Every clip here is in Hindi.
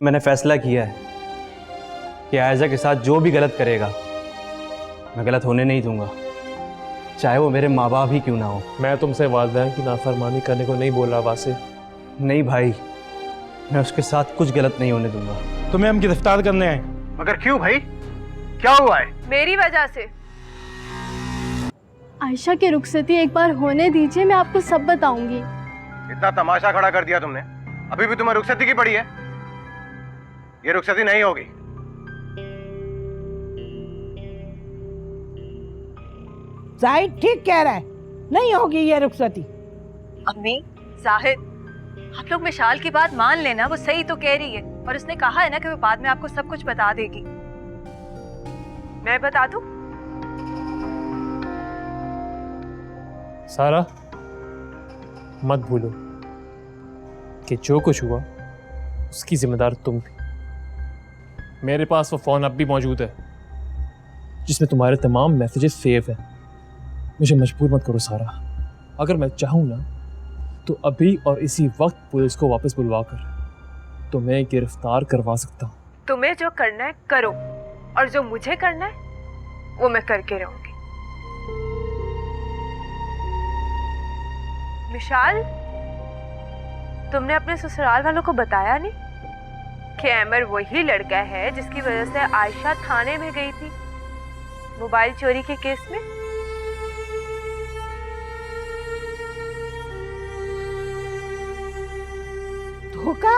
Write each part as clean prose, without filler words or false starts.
मैंने फैसला किया है कि आयशा के साथ जो भी गलत करेगा मैं गलत होने नहीं दूंगा, चाहे वो मेरे माँ बाप ही क्यों ना हो। मैं तुमसे वालिदैन की नाफरमानी करने को नहीं बोल रहा वासे। नहीं भाई, मैं उसके साथ कुछ गलत नहीं होने दूंगा। तुम्हें हम गिरफ्तार करने आए। मगर क्यों भाई, क्या हुआ है? मेरी वजह से। आयशा की रुखसती एक बार होने दीजिए, मैं आपको सब बताऊंगी। इतना तमाशा खड़ा कर दिया तुमने, अभी भी तुम्हें रुखसती की पड़ी है? ये रुखसती नहीं होगी। जाहिद ठीक कह रहा है, नहीं होगी ये रुखसती। अम्मी, जाहिद, आप लोग मिशाल की बात मान लेना, वो सही तो कह रही है और उसने कहा है ना कि वो बाद में आपको सब कुछ बता देगी। मैं बता दूं? सारा, मत भूलो कि जो कुछ हुआ उसकी जिम्मेदार तुम थी। मेरे पास वो फोन अब भी मौजूद है जिसमें तुम्हारे तमाम मैसेजेस सेव हैं। मुझे मजबूर मत करो सारा, अगर मैं चाहूँ ना तो अभी और इसी वक्त पुलिस को वापस बुलवा कर तुम्हें गिरफ्तार करवा सकता हूँ। तुम्हें जो करना है करो, और जो मुझे करना है वो मैं करके रहूंगी। मिशाल, तुमने अपने ससुराल वालों को बताया नहीं कि अमर वही लड़का है जिसकी वजह से आयशा थाने में गई थी मोबाइल चोरी के केस में? धोखा?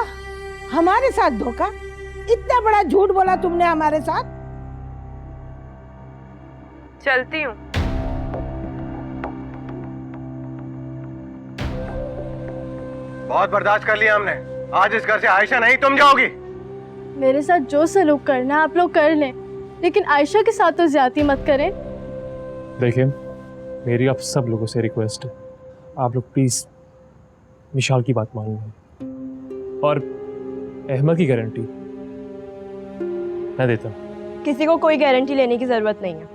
हमारे साथ धोखा? इतना बड़ा झूठ बोला तुमने हमारे साथ। चलती हूँ। बहुत बर्दाश्त कर लिया हमने, आज इस घर से आयशा नहीं तुम जाओगी। मेरे साथ जो सलूक करना है आप लोग कर लें, लेकिन आयशा के साथ तो ज्यादती मत करें। देखिए, मेरी आप सब लोगों से रिक्वेस्ट है, आप लोग प्लीज मिशाल की बात मान लें और अहमद की गारंटी मैं देता हूँ। किसी को कोई गारंटी लेने की जरूरत नहीं है।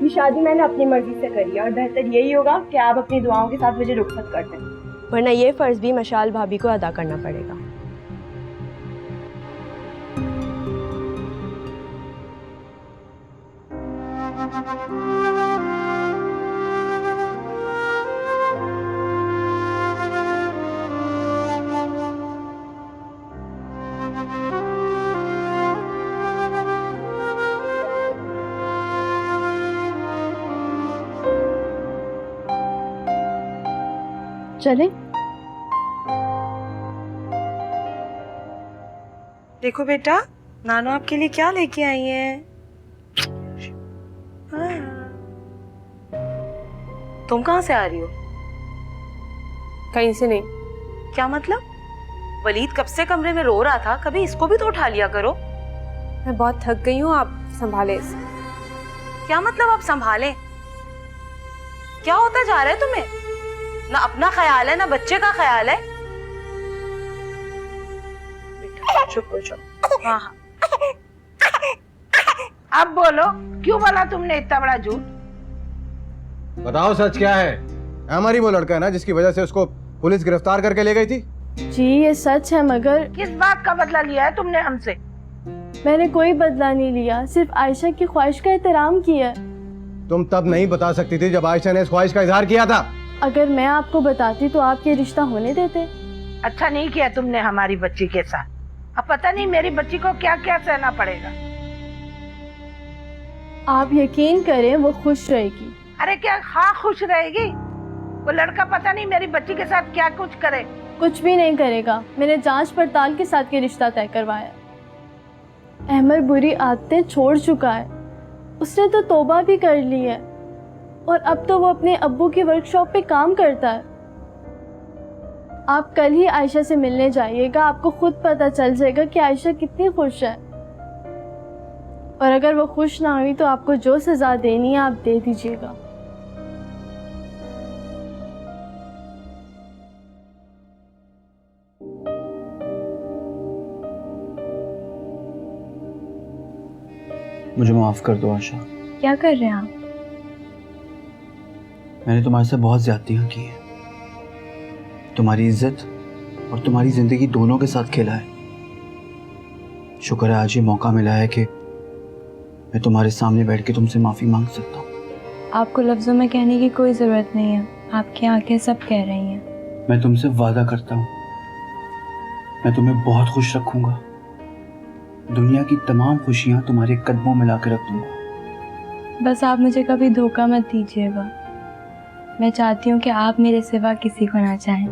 ये शादी मैंने अपनी मर्जी से करी है और बेहतर यही होगा कि आप अपनी दुआओं के साथ मुझे रुखसत कर दें, वरना ये फर्ज भी मशाल भाभी को अदा करना पड़ेगा। चलें? देखो बेटा, नानू आपके लिए क्या लेके आई है। तुम कहाँ से आ रही हो? कहीं से नहीं। क्या मतलब? वलीद कब से कमरे में रो रहा था, कभी इसको भी तो उठा लिया करो। मैं बहुत थक गई हूँ, आप संभाले इसे। क्या मतलब आप संभालें? क्या होता जा रहा है तुम्हें? ना अपना ख्याल है ना बच्चे का ख्याल है। बेटा चुप हो जाओ। हाँ हाँ, अब बोलो, क्यों बोला तुमने इतना बड़ा झूठ? बताओ सच क्या है? अमर ही वो लड़का है ना जिसकी वजह से उसको पुलिस गिरफ्तार करके ले गई थी? जी ये सच है, मगर किस बात का बदला लिया है तुमने हमसे? मैंने कोई बदला नहीं लिया, सिर्फ आयशा की ख्वाहिश का एहतराम किया। तुम तब नहीं बता सकती थी जब आयशा ने इस ख्वाहिश का इजहार किया था। अगर मैं आपको बताती तो आप ये रिश्ता होने देते। अच्छा नहीं किया तुमने हमारी बच्ची के साथ। अब पता नहीं मेरी बच्ची को क्या क्या सहना पड़ेगा। आप यकीन करें वो खुश रहेगी। अरे क्या हाँ खुश रहेगी? वो लड़का पता नहीं मेरी बच्ची के साथ क्या कुछ करे। कुछ भी नहीं करेगा, मैंने जांच पड़ताल के साथ ये रिश्ता तय करवाया। अहमद बुरी आदतें छोड़ चुका है, उसने तो तौबा भी कर ली है और अब तो वो अपने अब्बू की वर्कशॉप पे काम करता है। आप कल ही आयशा से मिलने जाइएगा, आपको खुद पता चल जाएगा कि आयशा कितनी खुश है। और अगर वो खुश ना हुई तो आपको जो सजा देनी है आप दे दीजिएगा। मुझे माफ कर दो आशा, क्या कर रहे हैं आप? मैंने तुम्हारे से बहुत ज्यादतियां की हैं। तुम्हारी इज्जत और तुम्हारी ज़िंदगी दोनों के साथ खेला है। शुक्र है आज ये मौका मिला है कि मैं तुम्हारे सामने बैठ के तुमसे माफ़ी मांग सकता हूँ। आपको लफ्ज़ों में कहने की कोई ज़रूरत नहीं है, आपकी आंखें सब कह रही हैं। मैं तुमसे वादा करता हूँ, मैं तुम्हें बहुत खुश रखूँगा। दुनिया की तमाम खुशियाँ तुम्हारे कदमों में ला के रख दूँगा। बस आप मुझे कभी धोखा मत दीजिएगा। मैं चाहती हूँ कि आप मेरे सिवा किसी को ना चाहें।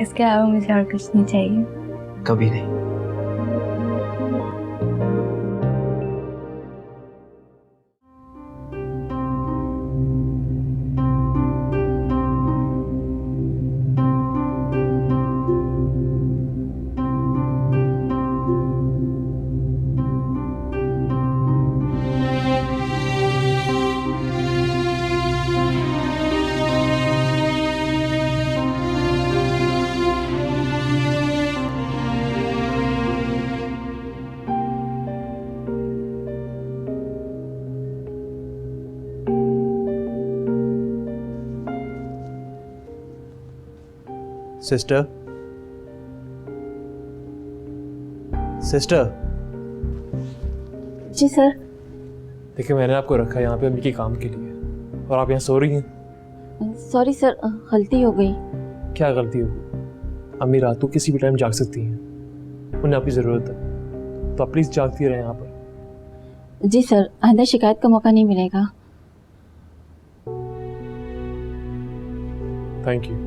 इसके अलावा मुझे और कुछ नहीं चाहिए। कभी नहीं। Sister, sister. जी सर। देखिए, मैंने आपको रखा है यहाँ पे अम्मी के काम के लिए, और आप यहाँ सो रही हैं। सॉरी सर, गलती हो गई। क्या गलती होगी? अम्मी रात को किसी भी टाइम जाग सकती हैं, उन्हें आपकी ज़रूरत है, तो आप प्लीज़ जागती रहें यहाँ पर। जी सर, आइंदा शिकायत का मौका नहीं मिलेगा। Thank you.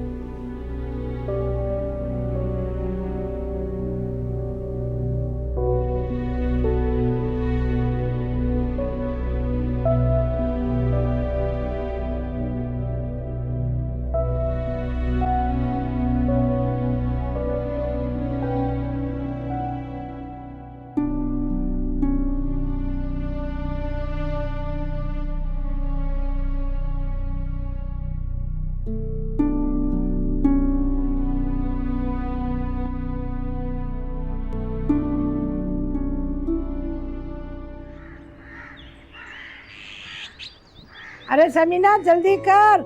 अरे समीना जल्दी कर,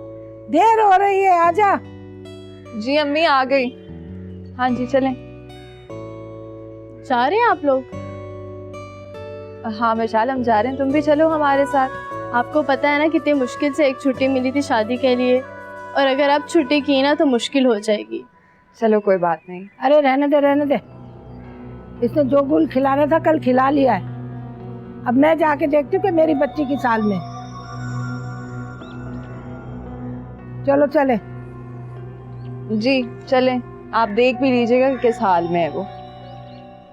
देर हो रही है, आजा। जी अम्मी आ गई। हाँ जी चलें। जा रहे हैं आप लोग? हाँ विशाल हम जा रहे हैं, तुम भी चलो हमारे साथ। आपको पता है ना कितनी मुश्किल से एक छुट्टी मिली थी शादी के लिए, और अगर आप छुट्टी की ना तो मुश्किल हो जाएगी। चलो कोई बात नहीं। अरे रहने दे रहने दे, इसने जो गुल खिलाना था कल खिला लिया है। अब मैं जाके देखती हूँ कि मेरी बच्ची की साल में। चलो चले। जी चलें, आप देख भी लीजिएगा कि किस हाल में है वो।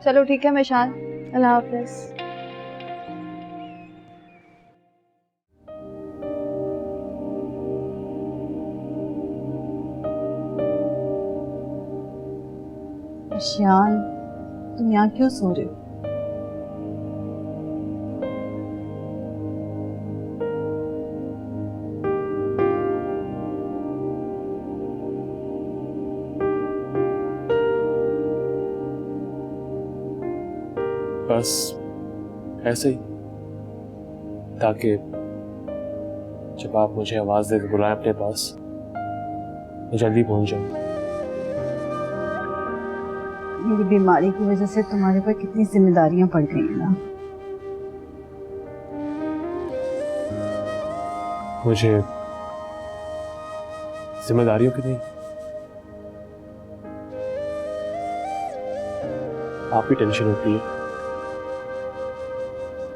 चलो ठीक है मिशाल, अल्लाह हाफ़िज़। ईशान, तुम यहाँ क्यों सो रहे हो? बस ऐसे ही, ताकि जब आप मुझे आवाज़ देकर बुलाएं अपने पास, मैं जल्दी पहुंच जाऊं। मेरी बीमारी की वजह से तुम्हारे पर कितनी जिम्मेदारियां पड़ गई हैं ना। मुझे जिम्मेदारियों की नहीं, आप भी टेंशन होती है।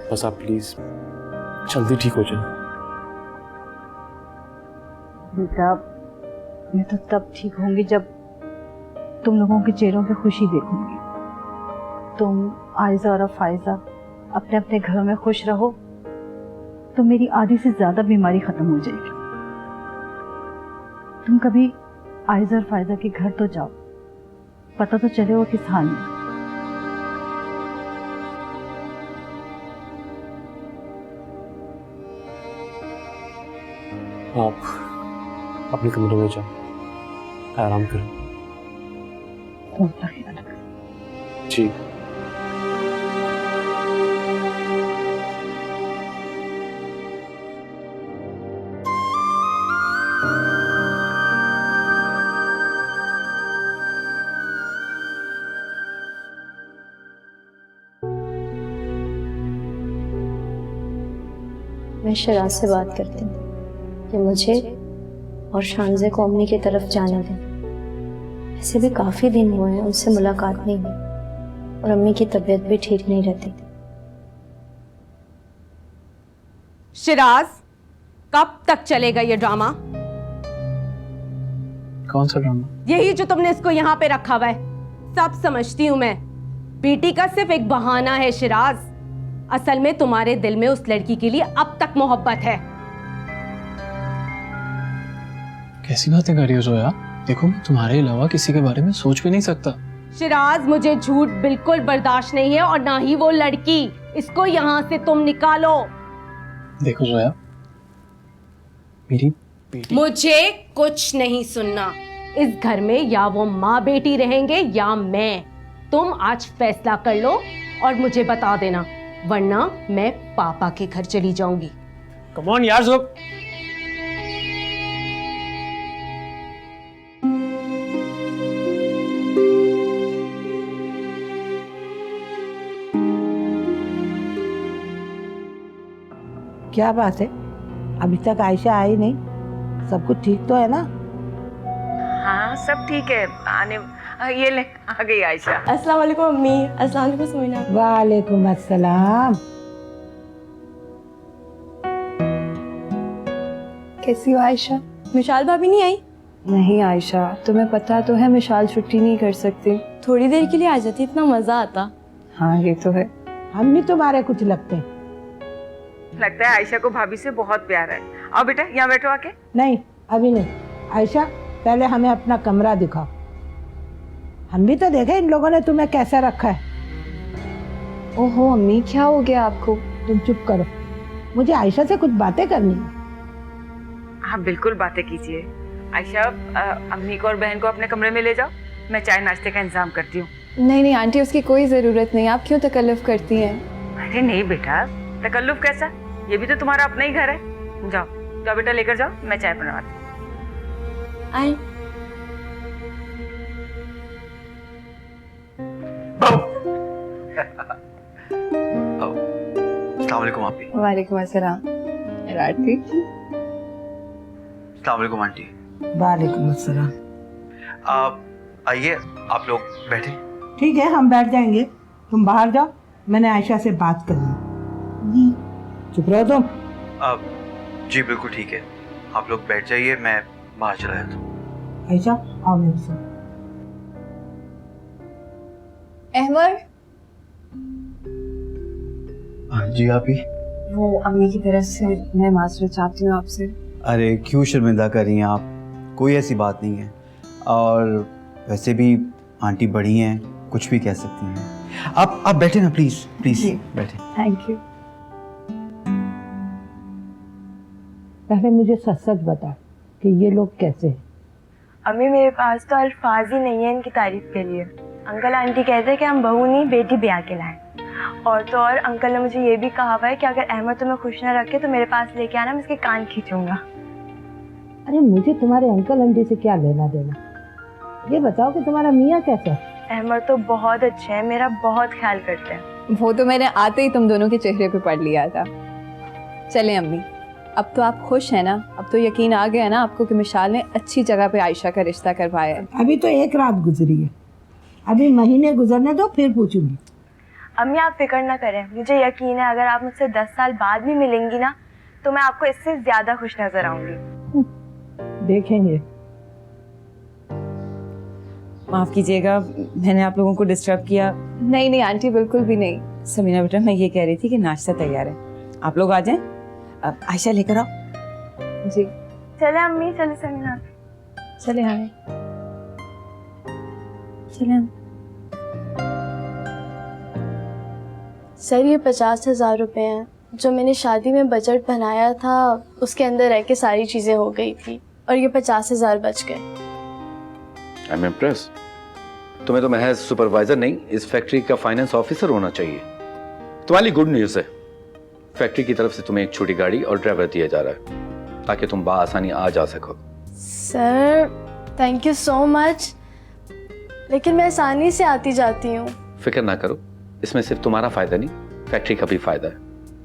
बस आप प्लीज जल्दी ठीक हो जाए। बेटा, मैं तो तब ठीक होंगी जब तुम लोगों के चेहरों पे खुशी देखूंगी। तुम आयजा और फायजा अपने अपने घरों में खुश रहो तो मेरी आधी से ज्यादा बीमारी खत्म हो जाएगी। तुम कभी आयजा और फायजा के घर तो जाओ, पता तो चले वो किस हाल में। आप अपने कमरे में जाओ, आराम करो। तुम अपना ख्याल रखो। जी। मैं शिराज से बात करती हूँ कि मुझे और शानजे को अम्मी की तरफ जाने दें। ऐसे भी काफ़ी दिन हुए हैं उनसे मुलाकात नहीं हुई और अम्मी की तबीयत भी ठीक नहीं रहती। शिराज, कब तक चलेगा ये ड्रामा? कौन सा ड्रामा? यही जो तुमने इसको यहाँ पे रखा हुआ है। सब समझती हूँ मैं, बेटी का सिर्फ एक बहाना है शिराज। असल में तुम्हारे दिल में उस लड़की के लिए अब तक मोहब्बत है। कैसी बातें कर रही हो जोया? देखो, मैं तुम्हारे अलावा किसी के बारे में सोच भी नहीं सकता। शिराज, मुझे झूठ बिल्कुल बर्दाश्त नहीं है और ना ही वो लड़की। इसको यहाँ से तुम निकालो। देखो जोया, मेरी बेटी। मुझे कुछ नहीं सुनना। इस घर में या वो माँ बेटी रहेंगे या मैं। तुम आज फैसला कर लो और मुझे बता देना, वरना मैं पापा के घर चली जाऊंगी। कम ऑन यार सब। क्या बात है, अभी तक आयशा आई नहीं? सब कुछ ठीक तो है ना? हाँ सब ठीक है। आने ये ले, आ गई आयशा। अस्सलाम वालेकुम अम्मी। अस्सलाम वालेकुम सुमीना। वालेकुम अस्सलाम। कैसी हो आयशा? मिशाल भाभी नहीं आई? नहीं आयशा, तुम्हें पता तो है मिशाल छुट्टी नहीं कर सकती। थोड़ी देर के लिए आ जाती, इतना मजा आता। हाँ ये तो है। हम भी तुम्हारे कुछ लगते हैं। लगता है आयशा को भाभी से बहुत प्यार है। आओ बेटा, यहाँ बैठो आके। नहीं अभी नहीं। आयशा, पहले हमें अपना कमरा दिखाओ। हम भी तो देखें इन लोगों ने तुम्हें कैसे रखा है। ओहो अम्मी, क्या हो गया आपको? तुम चुप करो, मुझे आयशा से कुछ बातें करनी है। आप बिल्कुल बातें कीजिए। आयशा, अम्मी को और बहन को अपने कमरे में ले जाओ, मैं चाय नाश्ते का इंतजाम करती हूँ। नहीं नहीं आंटी, उसकी कोई ज़रूरत नहीं। आप क्यों तकल्लुफ़ करती हैं? अरे नहीं बेटा, तकल्लुफ कैसा? ये भी तो तुम्हारा अपना ही घर है। जाओ जाओ बेटा, लेकर जाओ, मैं चाय बनवाती हूँ। आए। अस्सलाम वालेकुम आंटी। वालेकुम अस्सलाम। आंटी। अस्सलाम वालेकुम आंटी। वालेकुम अस्सलाम। आइए आप लोग बैठे। ठीक है, हम बैठ जाएंगे। तुम बाहर जाओ, मैंने आयशा से बात करनी। चुप रहो तुम। जी बिल्कुल ठीक है, आप लोग बैठ जाइए, मैं बाहर चला जाता हूँ। आयशा आओ मेरे साथ। अहमर, हाँ जी आप ही। वो अम्मी की तरफ से मैं माजरत चाहती हूँ आपसे। अरे क्यों शर्मिंदा कर रही हैं आप? कोई ऐसी बात नहीं है, और वैसे भी आंटी बड़ी हैं, कुछ भी कह सकती हैं। आप बैठे ना, प्लीज प्लीज बैठे। Thank you. पहले मुझे सच सच बता कि ये लोग कैसे हैं? अम्मी मेरे पास तो अल्फाज ही नहीं है इनकी तारीफ के लिए। अंकल आंटी कहते हैं कि हम बहू नहीं बेटी ब्याह के लाएं। और तो और अंकल ने मुझे ये भी कहा हुआ है कि अगर अहमद तुम्हें खुश न रखे तो मेरे पास लेके आना, मैं इसके कान खींचूंगा। अरे मुझे तुम्हारे अंकल आंटी से क्या लेना देना? ये बताओ कि तुम्हारा मियाँ कैसा है? अहमद तो बहुत अच्छा है, मेरा बहुत ख्याल करते हैं। वो तो मैंने आते ही तुम दोनों के चेहरे पे पढ़ लिया था। चलें अम्मी, अब तो आप खुश हैं ना? अब तो यकीन आ गया ना आपको कि मिशाल ने अच्छी जगह पे आयशा का रिश्ता करवाया है। अभी तो एक रात गुजरी है, अभी महीने गुजरने दो फिर पूछूंगी। अम्मी आप फिक्र ना करें, मुझे यकीन है अगर आप मुझसे 10 साल बाद भी मिलेंगी ना तो मैं आपको इससे ज्यादा खुश नजर आऊंगी। देखेंगे। माफ़ कीजिएगा, मैंने आप लोगों को डिस्टर्ब किया। नहीं नहीं आंटी, बिल्कुल भी नहीं। समीना बेटा, मैं ये कह रही थी कि नाश्ता तैयार है, आप लोग आ जाएं। आयशा लेकर आओ। जी चले अम्मी, चले समीना। चले हमें चले। सर ये 50,000 रुपये हैं जो मैंने शादी में बजट बनाया था, उसके अंदर रह के सारी चीज़ें हो गई थी और ये 50,000 बच गए। I am impress. तुम्हें तो महज सुपरवाइजर नहीं, इस फैक्ट्री का फाइनेंस ऑफिसर होना चाहिए। तुम्हारी गुड न्यूज़ है, फैक्ट्री की तरफ से तुम्हें एक छोटी गाड़ी और ड्राइवर दिया जा रहा है ताकि तुम बाआसानी आ जा सको। Sir thank you so much, लेकिन मैं आसानी से आती जाती हूँ। फिक्र ना करो, इसमें सिर्फ तुम्हारा फायदा नहीं, फैक्ट्री का भी फायदा है।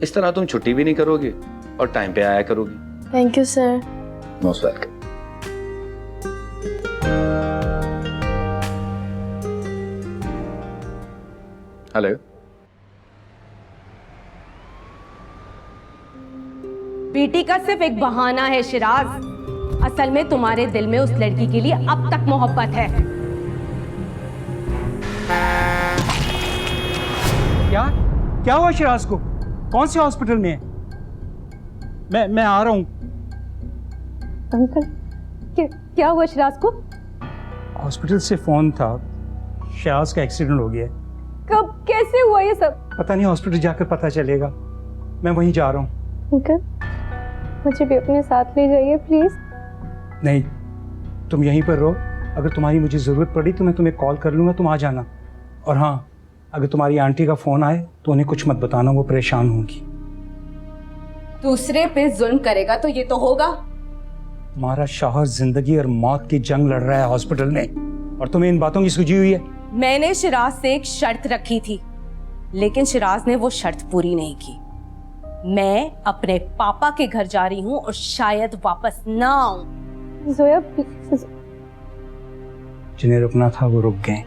इस तरह तुम छुट्टी भी नहीं करोगे और टाइम पे आया करोगी। Thank you sir. Most welcome. Hello. बेटी का सिर्फ एक बहाना है शिराज, असल में तुम्हारे दिल में उस लड़की के लिए अब तक मोहब्बत है। क्या हुआ शिराज को? कौन से हॉस्पिटल में है? मैं आ रहा हूँ। अंकल क्या हुआ शिराज को? हॉस्पिटल से फोन था, शिराज का एक्सीडेंट हो गया है। कब, कैसे हुआ ये सब? पता नहीं, हॉस्पिटल जाकर पता चलेगा। मैं वहीं जा रहा हूँ। अंकल मुझे भी अपने साथ ले जाइए प्लीज। नहीं, तुम यहीं पर रहो। अगर तुम्हारी मुझे ज़रूरत पड़ी तो मैं तुम्हें कॉल कर लूँगा, तुम आ जाना। और हाँ, अगर तुम्हारी आंटी का फ़ोन आए तो उन्हें कुछ मत बताना, वो परेशान होंगी। दूसरे पे जुल्म करेगा तो ये तो होगा। तुम्हारा शौहर जिंदगी और मौत की जंग लड़ रहा है हॉस्पिटल में, और तुम्हें इन बातों की सूझी हुई है। मैंने शिराज से एक शर्त रखी थी, लेकिन शिराज ने वो शर्त पूरी नहीं की। मैं अपने पापा के घर जा रही हूँ और शायद वापस ना आऊं। जोया प्लीज। जिन्हें रुकना था वो रुक गए।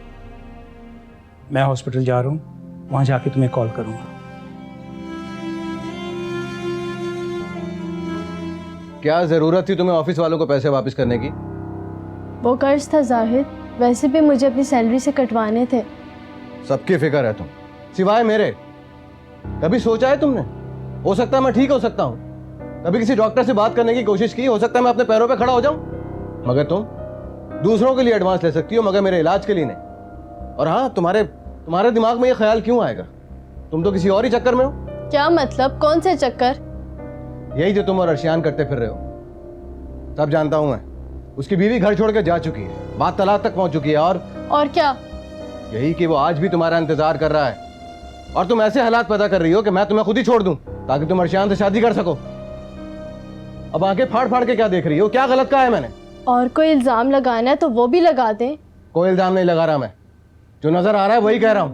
मैं हॉस्पिटल जा रहा हूँ, वहां जाके तुम्हें कॉल करूंगा। क्या जरूरत थी तुम्हें ऑफिस वालों को पैसे वापस करने की? वो कर्ज था जाहिद, वैसे भी मुझे अपनी सैलरी से कटवाने थे। सबकी फिक्र है तुम, सिवाय मेरे। कभी सोचा है तुमने? हो सकता है मैं ठीक हो सकता हूँ, कभी किसी डॉक्टर से बात करने की कोशिश की, हो सकता है मैं अपने पैरों पे खड़ा हो जाऊं, मगर तुम दूसरों के लिए एडवांस ले सकती हो, मगर मेरे इलाज के लिए नहीं। और हाँ, तुम्हारे दिमाग में ये ख्याल क्यों आएगा? तुम तो किसी और ही चक्कर में हो। क्या मतलब? कौन से चक्कर? यही जो तुम और अर्शियान करते फिर रहे हो। सब जानता हूं मैं। उसकी बीवी घर छोड़ के जा चुकी है, बात तलाक तक पहुंच चुकी है। और क्या? यही कि वो आज भी तुम्हारा इंतजार कर रहा है, और तुम ऐसे हालात पैदा कर रही हो कि मैं तुम्हें खुद ही छोड़ दूं ताकि तुम अर्शियान से शादी कर सको। अब आंखें फाड़ फाड़ के क्या देख रही हो? क्या गलत कहा है मैंने? और कोई इल्जाम लगाना है तो वो भी लगा दें। कोई इल्जाम नहीं लगा रहा मैं, जो नजर आ रहा है वही कह रहा हूँ।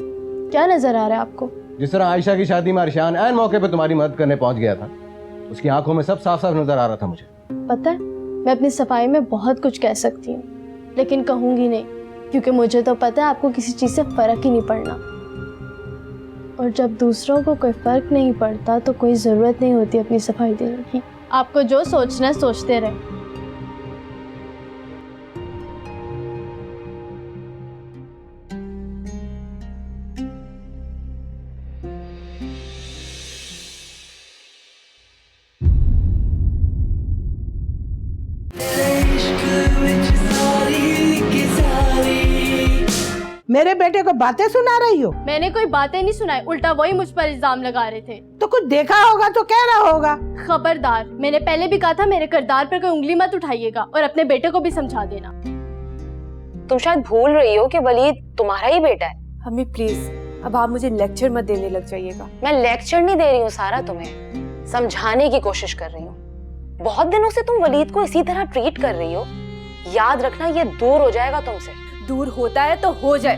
क्या नजर आ रहा है आपको? जिस तरह आयशा की शादी में अर्शियान ऐन मौके पे तुम्हारी मदद करने पहुंच गया था, उसकी आंखों में सब साफ साफ नजर आ रहा था मुझे। पता है, मैं अपनी सफाई में बहुत कुछ कह सकती हूँ, लेकिन कहूंगी नहीं, क्योंकि मुझे तो पता है आपको किसी चीज से फर्क ही नहीं पड़ना। और जब दूसरों को कोई फर्क नहीं पड़ता तो कोई जरूरत नहीं होती अपनी सफाई देने की। आपको जो सोचना है सोचते रहे। मेरे बेटे को बातें सुना रही हो? मैंने कोई बातें नहीं सुनाई, उल्टा वही मुझ पर इल्जाम लगा रहे थे। तो कुछ देखा होगा तो कह रहा होगा। खबरदार, मैंने पहले भी कहा था मेरे किरदार पर कोई उंगली मत उठाइएगा, और अपने बेटे को भी समझा देना। तुम शायद भूल रही हो कि वलीद तुम्हारा ही बेटा है। अम्मी प्लीज, अब आप मुझे लेक्चर मत देने लग जाइएगा। मैं लेक्चर नहीं दे रही हूँ सारा, तुम्हें समझाने की कोशिश कर रही हूँ। बहुत दिनों से तुम वलीद को इसी तरह ट्रीट कर रही हो, याद रखना ये दूर हो जाएगा तुमसे। दूर होता है तो हो जाए।